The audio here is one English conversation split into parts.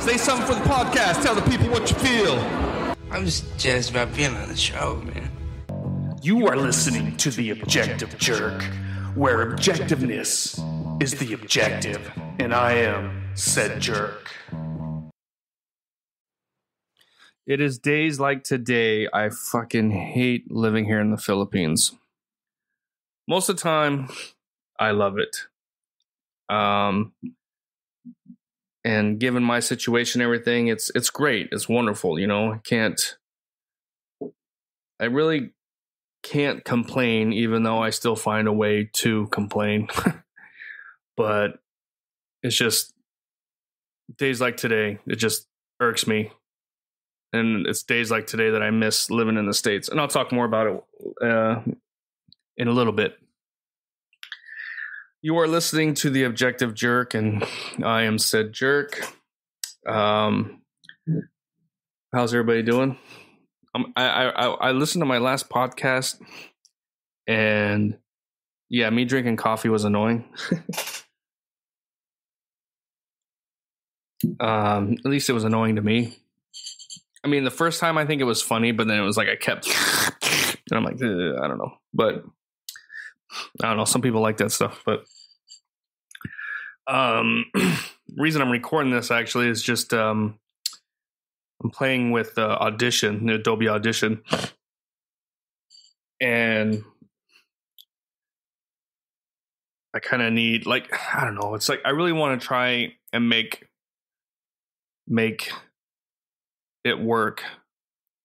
Say something for the podcast. Tell the people what you feel. I'm just jazzed about being on the show, man. You are listening to The Objective Jerk, where objectiveness is the objective, and I am said jerk. It is days like today. I fucking hate living here in the Philippines. Most of the time, I love it. And given my situation, everything, it's great. It's wonderful. You know, I really can't complain, even though I still find a way to complain. But it's just days like today, it just irks me. And it's days like today that I miss living in the States. And I'll talk more about it in a little bit. You are listening to The Objective Jerk, and I am said jerk. How's everybody doing? I listened to my last podcast, and yeah, me drinking coffee was annoying. At least it was annoying to me. I mean, the first time I think it was funny, but then it was like I kept, and I'm like, I don't know. But I don't know. Some people like that stuff. But reason I'm recording this actually is just I'm playing with Audition, the Adobe Audition, and I kind of need, like, I don't know. It's like I really want to try and make it work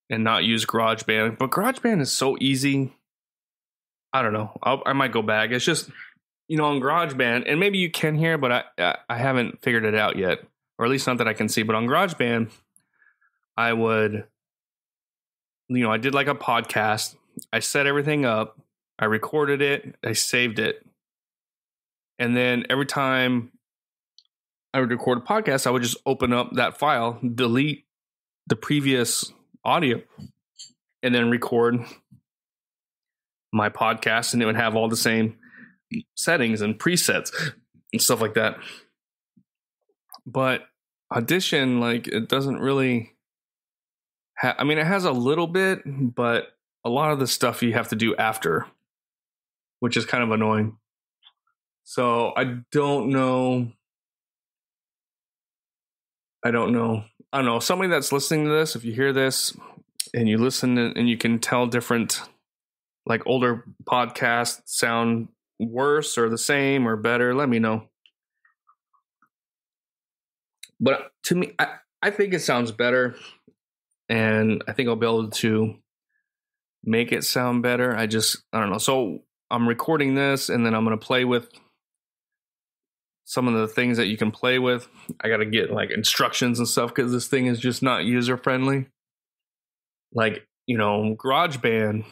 and not use GarageBand, but GarageBand is so easy. I don't know. I might go back. It's just, you know, on GarageBand, and maybe you can hear, but I haven't figured it out yet, or at least not that I can see. But on GarageBand, I would, you know, I did like a podcast. I set everything up. I recorded it. I saved it. And then every time I would record a podcast, I would just open up that file, delete the previous audio, and then record my podcast, and it would have all the same settings and presets and stuff like that. But Audition, like, it doesn't really I mean, it has a little bit, but a lot of the stuff you have to do after, which is kind of annoying. So I don't know. Somebody that's listening to this, if you hear this and you listen and you can tell different, like, older podcasts sound worse or the same or better, let me know. But to me, I think it sounds better, and I think I'll be able to make it sound better. I don't know. So I'm recording this, and then I'm going to play with some of the things that you can play with. I got to get, like, instructions and stuff, because this thing is just not user friendly. Like, you know, GarageBand,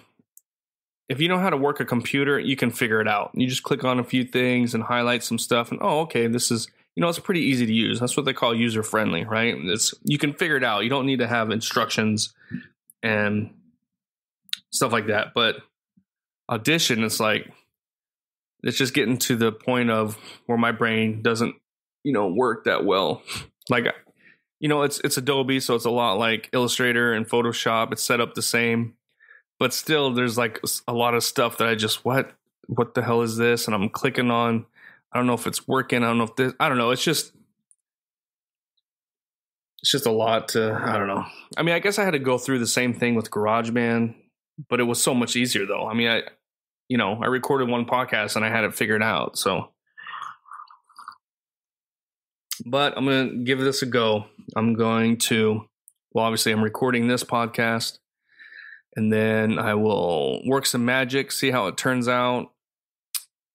if you know how to work a computer, you can figure it out. You just click on a few things and highlight some stuff, and okay, this is, you know, it's pretty easy to use. That's what they call user friendly, right? You can figure it out. You don't need to have instructions and stuff like that. But Audition, it's like, it's just getting to the point of where my brain doesn't, you know, work that well. Like, you know, it's Adobe, so it's a lot like Illustrator and Photoshop. It's set up the same, but still there's like a lot of stuff that I just, what the hell is this? And I'm clicking on, I don't know if it's working. I don't know if this, I don't know. It's just a lot to, I don't know. I mean, I guess I had to go through the same thing with GarageBand, but it was so much easier though. I mean, I recorded one podcast and I had it figured out. So, but I'm going to give this a go. Obviously I'm recording this podcast, and then I will work some magic, see how it turns out,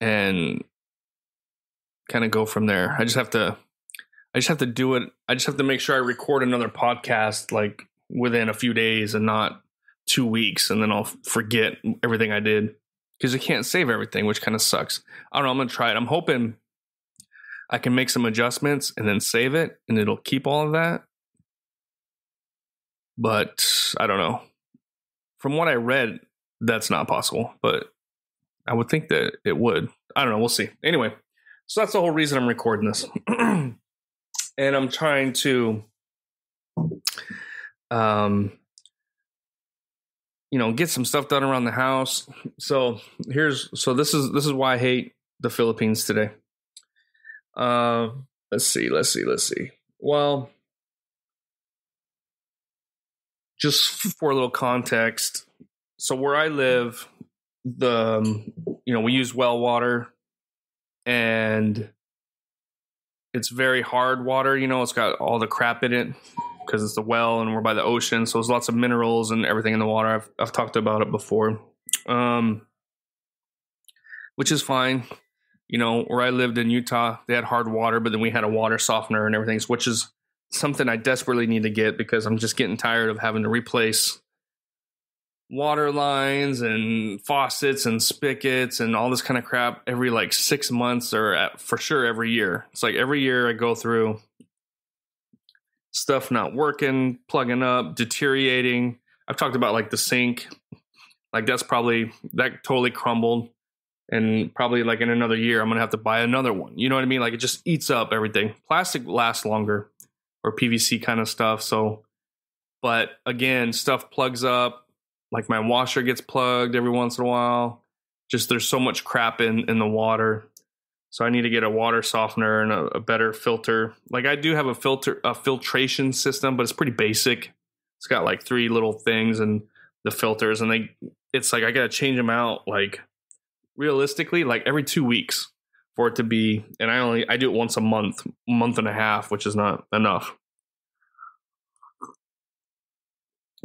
and kind of go from there. I just have to do it. I just have to make sure I record another podcast like within a few days and not 2 weeks, and then I'll forget everything I did, because you can't save everything, which kind of sucks. I don't know. I'm going to try it. I'm hoping I can make some adjustments and then save it, and it'll keep all of that. But I don't know. From what I read, that's not possible, but I would think that it would. I don't know. We'll see. Anyway, so that's the whole reason I'm recording this. And I'm trying to Get some stuff done around the house. So this is why I hate the Philippines today. Let's see. Well, just for a little context. So where I live, we use well water, and it's very hard water. It's got all the crap in it because it's the well and we're by the ocean. So there's lots of minerals and everything in the water. I've talked about it before, which is fine. Where I lived in Utah, they had hard water, but then we had a water softener and everything, which is something I desperately need to get because I'm just getting tired of having to replace water lines and faucets and spigots and all this kind of crap every like 6 months or for sure every year. It's like every year I go through stuff not working, plugging up, deteriorating. I've talked about like the sink, like that totally crumbled, and probably like in another year I'm gonna have to buy another one. You know what I mean? Like it just eats up everything. Plastic lasts longer, or PVC kind of stuff. So, but again, stuff plugs up. Like my washer gets plugged every once in a while. Just there's so much crap in the water. So I need to get a water softener and a better filter. Like I do have a filtration system, but it's pretty basic. It's got like 3 little things and the filters, and it's like I gotta change them out like realistically like every 2 weeks for it to be. And I do it once a month and a half, which is not enough.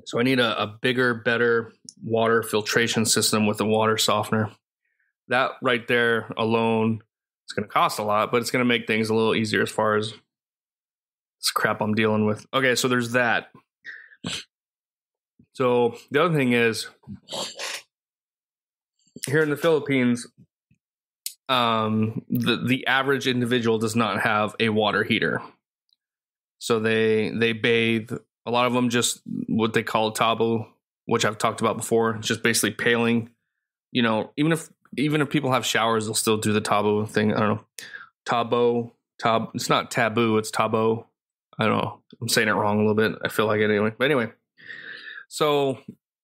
So I need a bigger, better water filtration system with a water softener. That right there alone, it's going to cost a lot, but it's going to make things a little easier as far as this crap I'm dealing with. Okay, so there's that. So the other thing is, here in the Philippines, the average individual does not have a water heater. So they bathe. A lot of them just what they call tabo, which I've talked about before. It's just basically paling. Even if people have showers, they'll still do the tabo thing. I don't know. It's not taboo. It's tabo. I don't know. I'm saying it wrong a little bit. I feel like it anyway. But anyway, so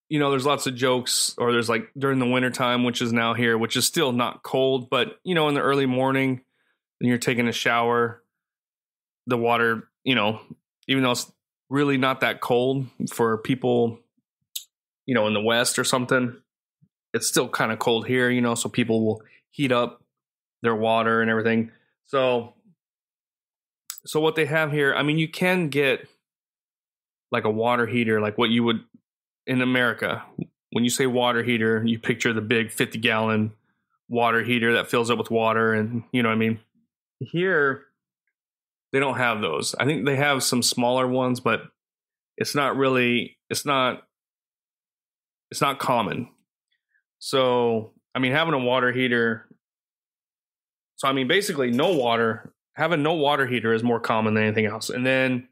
there's lots of jokes, or there's like during the wintertime, which is now here, which is still not cold, but in the early morning, when you're taking a shower, the water, even though it's really not that cold for people, in the West or something, it's still kind of cold here, so people will heat up their water and everything. So what they have here, I mean, you can get like a water heater, like what you would in America. When you say water heater, you picture the big 50-gallon water heater that fills up with water, and you know what I mean? Here, they don't have those. I think they have some smaller ones, but it's not common. So, I mean, having a water heater, basically having no water heater is more common than anything else. And then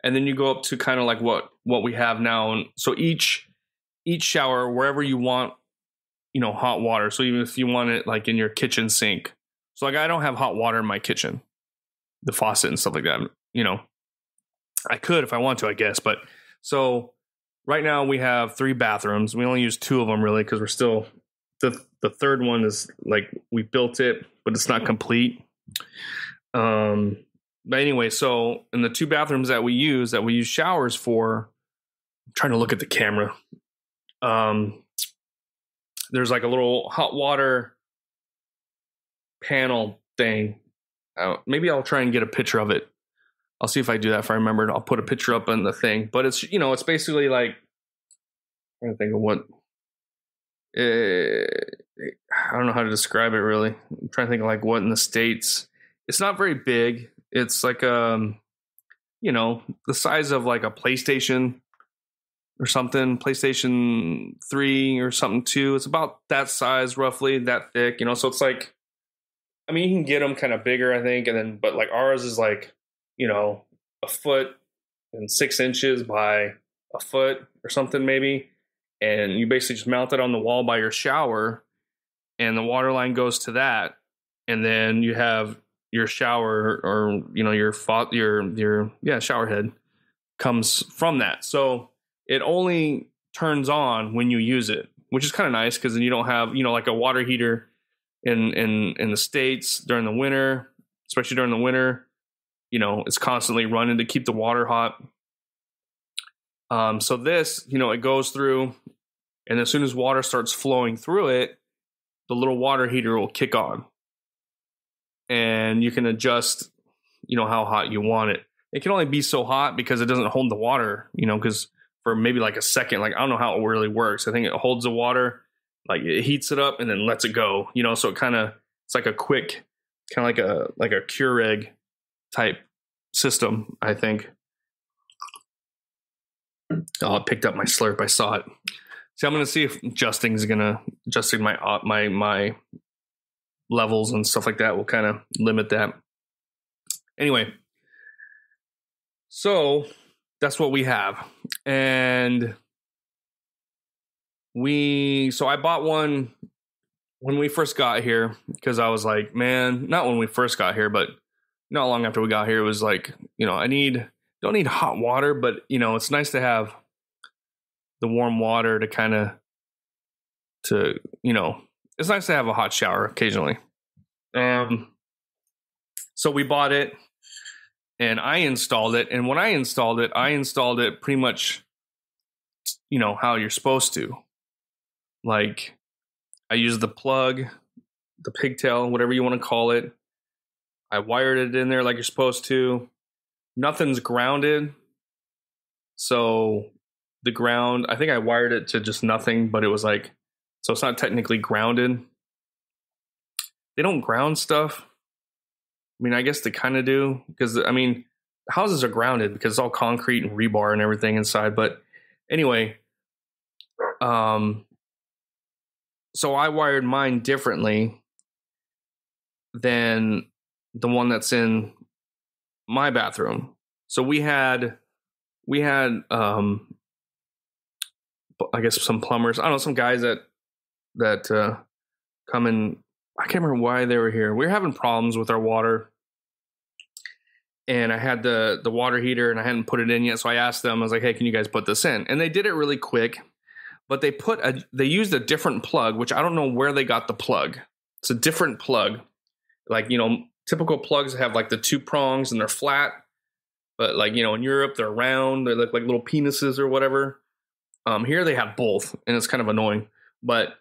you go up to kind of like what we have now. And so each shower, wherever you want, hot water. So even if you want it like in your kitchen sink. So like I don't have hot water in my kitchen, the faucet and stuff like that. I could if I want to, I guess. But so right now we have 3 bathrooms. We only use 2 of them really because we're still the third one is like we built it, but it's not complete. But anyway, so in the 2 bathrooms that we use showers for, I'm trying to look at the camera. There's like a little hot water panel thing. Maybe I'll try and get a picture of it. I'll see if I do that if I remember. I'll put a picture up on the thing. But it's it's basically like, I'm trying to think of what. I don't know how to describe it really. I'm trying to think of like what in the States. It's not very big. It's like the size of like a PlayStation or something, PlayStation 3 or something 2. It's about that size, roughly, that thick, so it's like, I mean, you can get them kind of bigger, I think, but like ours is like, a foot and 6 inches by a foot or something maybe. And you basically just mount it on the wall by your shower, and the water line goes to that. And then you have your shower or, your shower head comes from that. So it only turns on when you use it, which is kind of nice because then you don't have, like a water heater in the States during the winter, especially during the winter, it's constantly running to keep the water hot. So this, it goes through, and as soon as water starts flowing through it, the little water heater will kick on, and you can adjust, how hot you want it. It can only be so hot because it doesn't hold the water, because for maybe like a second, like I don't know how it really works. I think it holds the water, like it heats it up and then lets it go, so it's like a quick, kind of like a Keurig type system, I think. Oh, I picked up my slurp. I saw it. So I'm going to see if adjusting my levels and stuff like that will kind of limit that. Anyway, so that's what we have. And I bought one when we first got here because I was like, man, not when we first got here, but not long after we got here, it was like, don't need hot water, but it's nice to have the warm water to it's nice to have a hot shower occasionally. So we bought it and I installed it. And when I installed it pretty much, how you're supposed to. Like I used the plug, the pigtail, whatever you want to call it. I wired it in there like you're supposed to. Nothing's grounded. So the ground, I think I wired it to just nothing, but it was like, so it's not technically grounded. They don't ground stuff. I mean, I guess they kind of do because, houses are grounded because it's all concrete and rebar and everything inside. But anyway, so I wired mine differently than the one that's in my bathroom. So we had I guess some plumbers, I don't know, some guys that come in. I can't remember why they were here. We were having problems with our water, and I had the water heater and I hadn't put it in yet. So I asked them, I was like, hey, can you guys put this in? And they did it really quick, but they used a different plug, which I don't know where they got the plug. It's a different plug. Like, typical plugs have like the two prongs and they're flat, but like, in Europe, they're round. They look like little penises or whatever. Here they have both, and it's kind of annoying. But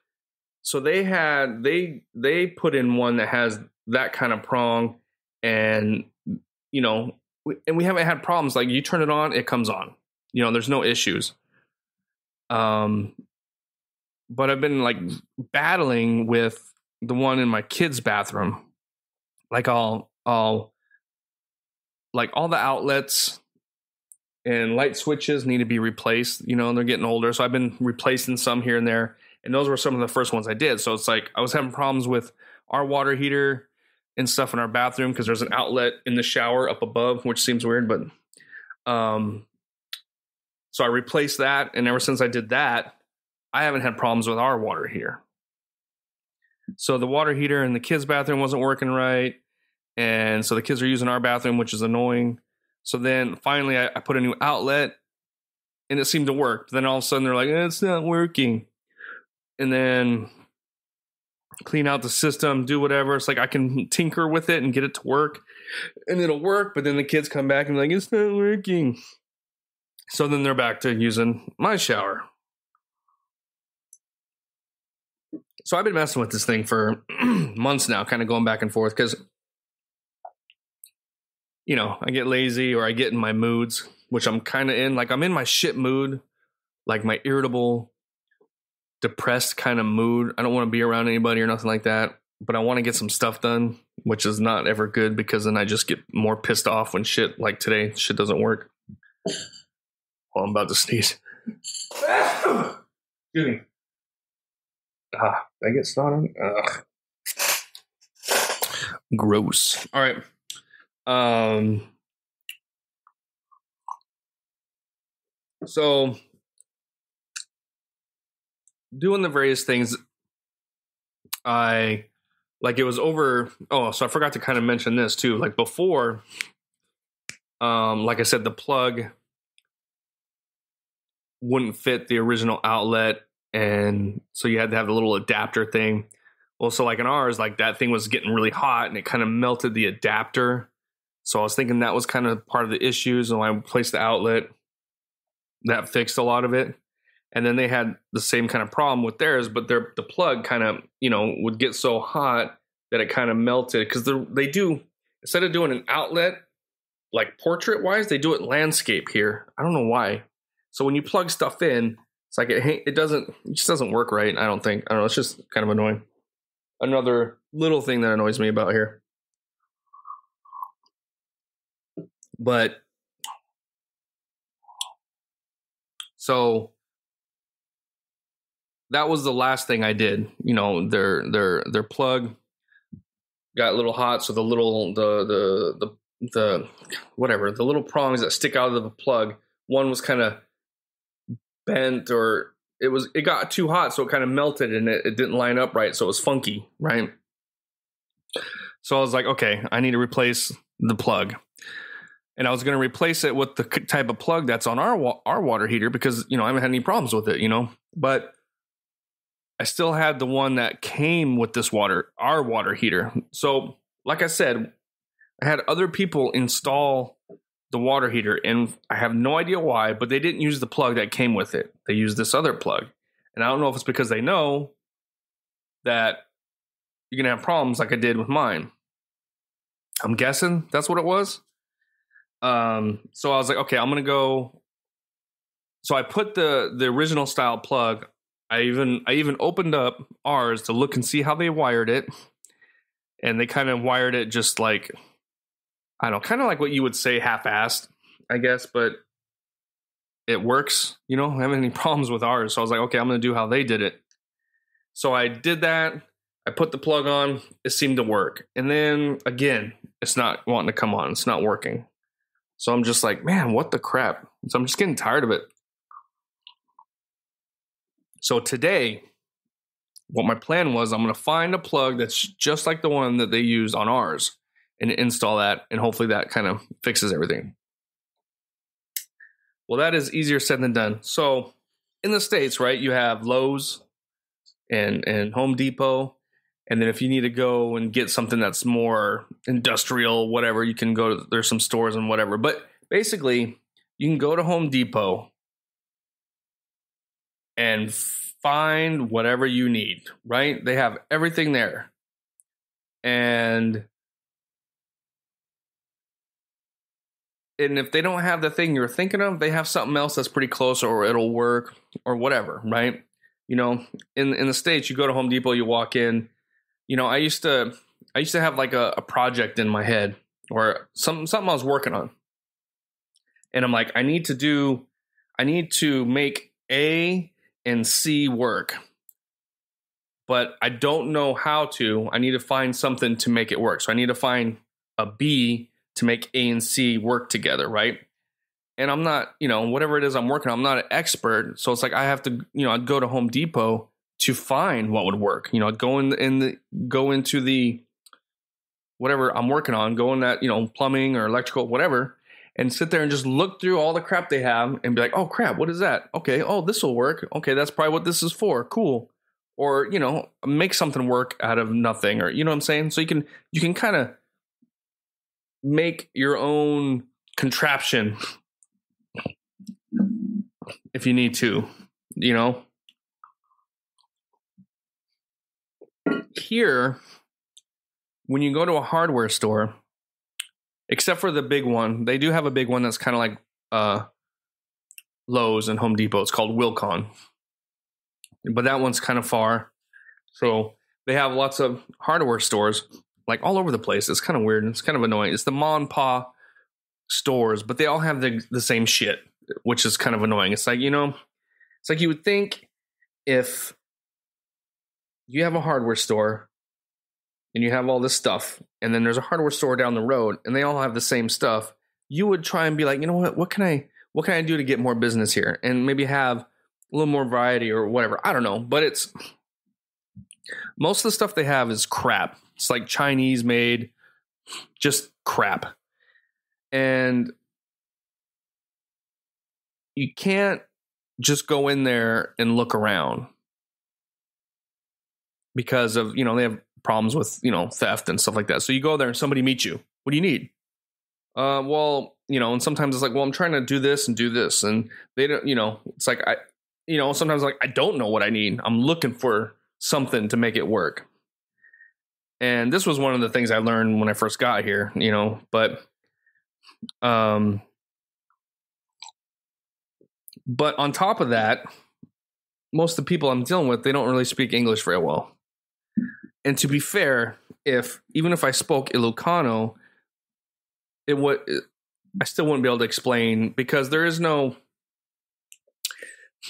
so they put in one that has that kind of prong, and we haven't had problems. Like you turn it on, it comes on. There's no issues. But I've been like battling with the one in my kid's bathroom. Like I'll like all the outlets and light switches need to be replaced. They're getting older. So I've been replacing some here and there. And those were some of the first ones I did. So it's like I was having problems with our water heater and stuff in our bathroom because there's an outlet in the shower up above, which seems weird. But so I replaced that. And ever since I did that, I haven't had problems with our water heater. So the water heater in the kids' bathroom wasn't working right. And so the kids are using our bathroom, which is annoying. So then finally I put a new outlet and it seemed to work. But then all of a sudden they're like, it's not working. And then clean out the system, do whatever. It's like I can tinker with it and get it to work and it'll work. But then the kids come back and be like, it's not working. So then they're back to using my shower. So I've been messing with this thing for months now, kind of going back and forth because I get lazy or I get in my moods, which I'm kind of in. Like I'm in my shit mood, like my irritable, depressed kind of mood. I don't want to be around anybody or nothing like that, but I want to get some stuff done, which is not ever good because then I just get more pissed off when shit like today, shit doesn't work. Well, I'm about to sneeze. Excuse me. Did I get snot on? Gross. All right. So doing the various things, it was over. Oh, so I forgot to kind of mention this too. Like before, like I said, the plug wouldn't fit the original outlet, and so you had to have the little adapter thing. Well, so like in ours, like that thing was getting really hot and it kind of melted the adapter. So I was thinking that was kind of part of the issues. And when I replaced the outlet, that fixed a lot of it. And then they had the same kind of problem with theirs, but the plug kind of, would get so hot that it kind of melted, because they do, instead of doing an outlet like portrait wise, they do it landscape here. I don't know why. So when you plug stuff in, it's like it just doesn't work right. I don't know. It's just kind of annoying. Another little thing that annoys me about here. But so that was the last thing I did. Their plug got a little hot, so the little prongs that stick out of the plug, one was kind of bent, or it got too hot, so it kind of melted and it didn't line up right, so it was funky, right? So I was like, okay, I need to replace the plug. And I was going to replace it with the type of plug that's on our water heater, because, I haven't had any problems with it, But I still had the one that came with our water heater. So, like I said, I had other people install the water heater, and I have no idea why, but they didn't use the plug that came with it. They used this other plug. And I don't know if it's because they know that you're going to have problems like I did with mine. I'm guessing that's what it was. So I was like, okay, I'm going to go. So I put the original style plug. I even opened up ours to look and see how they wired it. And they kind of wired it just like, I don't know, kind of like what you would say half-assed, I guess, but it works. I don't have any problems with ours. So I was like, okay, I'm going to do how they did it. So I did that. I put the plug on. It seemed to work. And then again, it's not wanting to come on. It's not working. So I'm just like, man, what the crap? So I'm just getting tired of it. So today, what my plan was, I'm going to find a plug that's just like the one that they use on ours and install that. And hopefully that kind of fixes everything. Well, that is easier said than done. So in the States, right, you have Lowe's and Home Depot. And then if you need to go and get something that's more industrial, whatever, you can go to, there's some stores and whatever. But basically, you can go to Home Depot and find whatever you need, right? They have everything there. And if they don't have the thing you're thinking of, they have something else that's pretty close, or it'll work or whatever, right? In the States, you go to Home Depot, you walk in. I used to have like a project in my head, or something I was working on. And I'm like, I need to make A and C work, but I don't know how to. I need to find something to make it work. So I need to find a B to make A and C work together, right? And I'm not, whatever it is I'm working on, I'm not an expert. So it's like I have to, I'd go to Home Depot to find what would work. Go into the whatever I'm working on, go in that, plumbing or electrical, whatever, and sit there and just look through all the crap they have and be like, oh crap, what is that? Okay, oh, this will work. Okay, that's probably what this is for. Cool. Or, make something work out of nothing, or what I'm saying? So you can kind of make your own contraption if you need to, Here, when you go to a hardware store, except for the big one, they do have a big one that's kind of like Lowe's and Home Depot. It's called Wilcon. But that one's kind of far. So they have lots of hardware stores like all over the place. It's kind of weird. It's kind of annoying. It's the ma and pa stores, but they all have the same shit, which is kind of annoying. It's like, it's like you would think if you have a hardware store and you have all this stuff, and then there's a hardware store down the road and they all have the same stuff, you would try and be like, what can I do to get more business here? And maybe have a little more variety or whatever. I don't know. But it's most of the stuff they have is crap. It's like Chinese made, just crap. And you can't just go in there and look around because of, they have problems with, theft and stuff like that. So you go there and somebody meets you. What do you need? And sometimes it's like, well, I'm trying to do this and do this. And they don't, it's like, sometimes like, I don't know what I need. I'm looking for something to make it work. And this was one of the things I learned when I first got here, but on top of that, most of the people I'm dealing with, they don't really speak English very well. And to be fair, even if I spoke Ilocano, I still wouldn't be able to explain because there is no.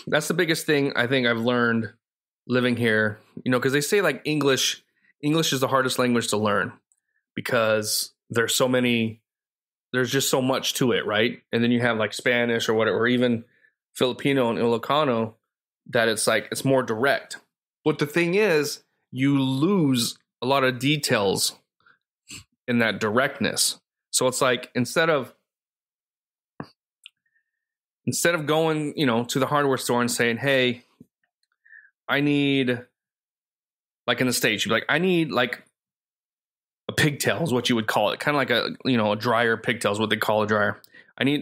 That's the biggest thing I think I've learned living here, because they say like English is the hardest language to learn because there's just so much to it, right? And then you have like Spanish or whatever, or even Filipino and Ilocano that it's like it's more direct. But the thing is, you lose a lot of details in that directness. So it's like instead of going, to the hardware store and saying, "Hey, I need," like in the States, you'd be like, "I need like a pigtail," is what you would call it, kind of like a dryer pigtail is what they call a dryer.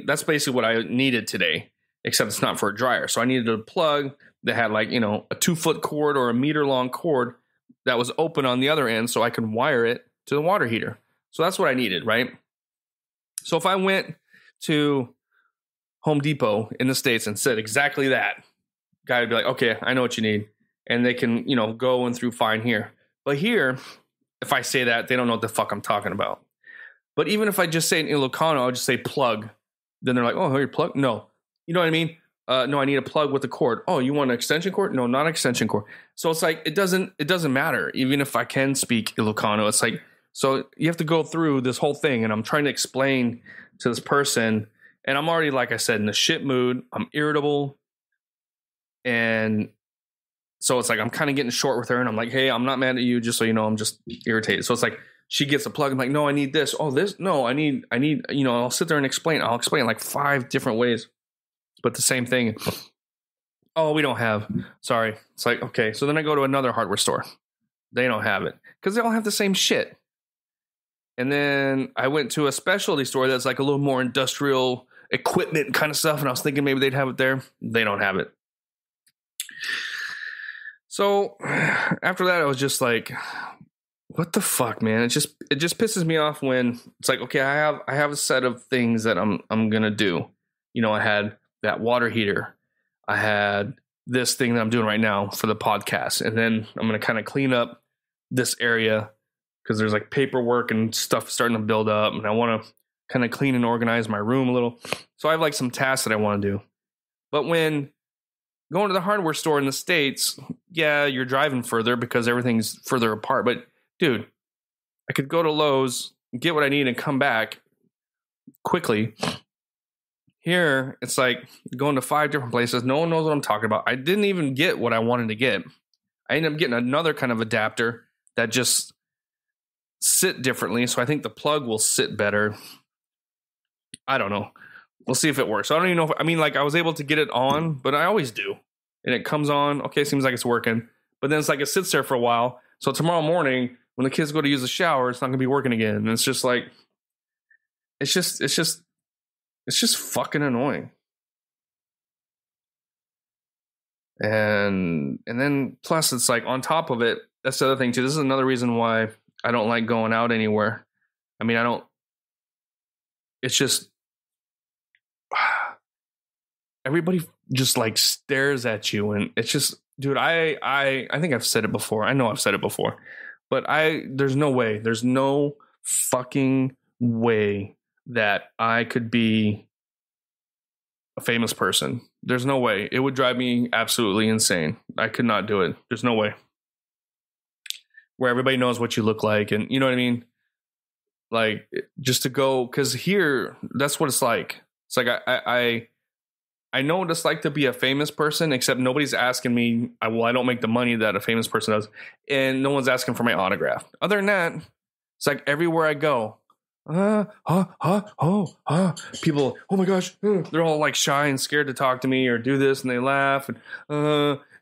That's basically what I needed today, except it's not for a dryer. So I needed a plug that had like a 2-foot cord or a meter long cord that was open on the other end, so I could wire it to the water heater. So that's what I needed, right? So if I went to Home Depot in the States and said exactly that, guy would be like, "Okay, I know what you need." And they can, go and through fine here. But here, if I say that, they don't know what the fuck I'm talking about. But even if I just say in Ilocano, I'll just say plug. Then they're like, "Oh, your plug?" No. You know what I mean? No, I need a plug with a cord. "Oh, you want an extension cord?" No, not an extension cord. So it's like, it doesn't matter. Even if I can speak Ilocano, it's like, so you have to go through this whole thing. And I'm trying to explain to this person. And I'm already, like I said, in a shit mood. I'm irritable. And so it's like, I'm kind of getting short with her. And I'm like, "Hey, I'm not mad at you. Just so you know, I'm just irritated." So it's like, she gets a plug. I'm like, "No, I need this." "Oh, this." "No, I need, I'll sit there and explain. I'll explain like 5 different ways, but the same thing. "Oh, we don't have." "Sorry." It's like, okay. So then I go to another hardware store. They don't have it because they all have the same shit. And then I went to a specialty store that's like a little more industrial equipment kind of stuff. And I was thinking maybe they'd have it there. They don't have it. So after that, I was just like, what the fuck, man? It just pisses me off when it's like, okay, I have a set of things that I'm going to do. I had that water heater. I had this thing that I'm doing right now for the podcast. And then I'm going to kind of clean up this area because there's like paperwork and stuff starting to build up. And I want to kind of clean and organize my room a little. So I have like some tasks that I want to do. But when going to the hardware store in the States, yeah, you're driving further because everything's further apart. But dude, I could go to Lowe's, get what I need and come back quickly. Here, it's like going to 5 different places. No one knows what I'm talking about. I didn't even get what I wanted to get. I ended up getting another kind of adapter that just sit differently. So I think the plug will sit better. I don't know. We'll see if it works. I don't even know I was able to get it on, but I always do. And it comes on. Okay, seems like it's working. But then it's like it sits there for a while. So tomorrow morning, when the kids go to use the shower, it's not going to be working again. And it's just like, it's just fucking annoying. And then plus it's like on top of it, that's the other thing too. This is another reason why I don't like going out anywhere. It's just, everybody just like stares at you. And it's just, dude, I think I've said it before. I know I've said it before, but there's no fucking way that I could be a famous person. There's no way. It would drive me absolutely insane. I could not do it. There's no way. Where everybody knows what you look like. And you know what I mean? Like, just to go, because here, that's what it's like. It's like, I know what it's like to be a famous person, except nobody's asking me. I don't make the money that a famous person does. And no one's asking for my autograph. Other than that, it's like everywhere I go, People, oh my gosh, they're all like shy and scared to talk to me or do this, and they laugh and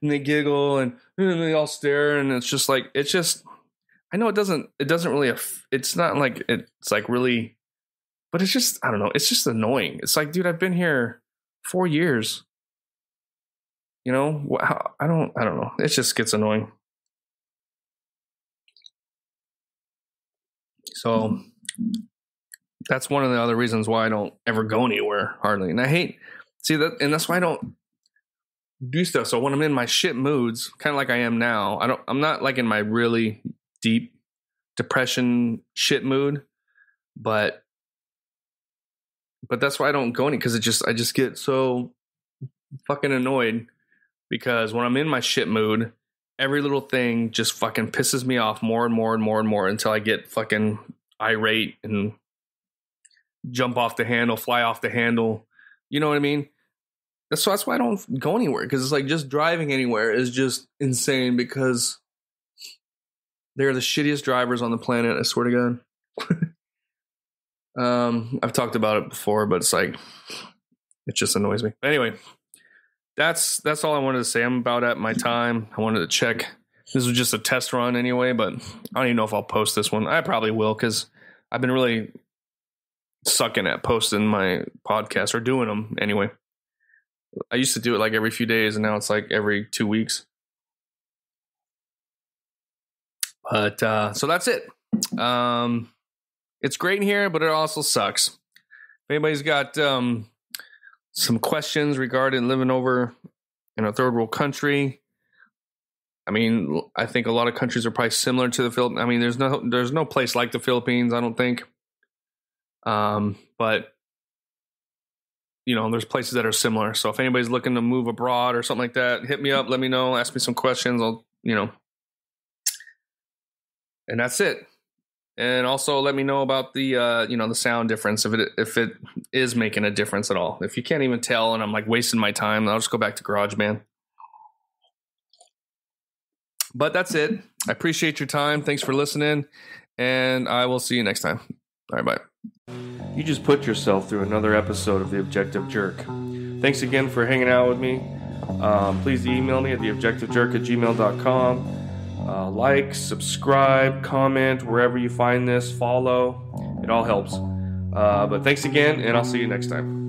they giggle and they all stare, and it's just like, I know it doesn't really, it's not like it's like really, but it's just, I don't know, it's just annoying. It's like, dude, I've been here 4 years. You know, I don't know. It just gets annoying. So that's one of the other reasons why I don't ever go anywhere hardly. And I hate, and that's why I don't do stuff. So when I'm in my shit moods, kind of like I am now, I'm not like in my really deep depression shit mood, but that's why I don't go any, because I just get so fucking annoyed, because when I'm in my shit mood, every little thing just fucking pisses me off more and more and more and more until I get fucking irate and jump off the handle, fly off the handle. You know what I mean? That's why I don't go anywhere, because it's like just driving anywhere is just insane, because they're the shittiest drivers on the planet. I swear to God. I've talked about it before, but it's like, it just annoys me. Anyway, that's all I wanted to say. I'm about at my time. I wanted to check. This was just a test run anyway, but I don't even know if I'll post this one. I probably will, because I've been really sucking at posting my podcast, or doing them anyway. I used to do it like every few days, and now it's like every 2 weeks. But so that's it. It's great in here, but it also sucks. If anybody's got some questions regarding living over in a third world country, I mean, I think a lot of countries are probably similar to the Philippines. I mean, there's no place like the Philippines, I don't think. But you know, there's places that are similar. So if anybody's looking to move abroad or something like that, hit me up, let me know, ask me some questions. I'll, and that's it. And also let me know about the, the sound difference, if it is making a difference at all. If you can't even tell and I'm like wasting my time, I'll just go back to GarageBand. But that's it. I appreciate your time. Thanks for listening, and I will see you next time. All right, bye. You just put yourself through another episode of The Objective Jerk. Thanks again for hanging out with me. Please email me at theobjectivejerk@gmail.com. Like, subscribe, comment, wherever you find this, follow. It all helps. But thanks again, and I'll see you next time.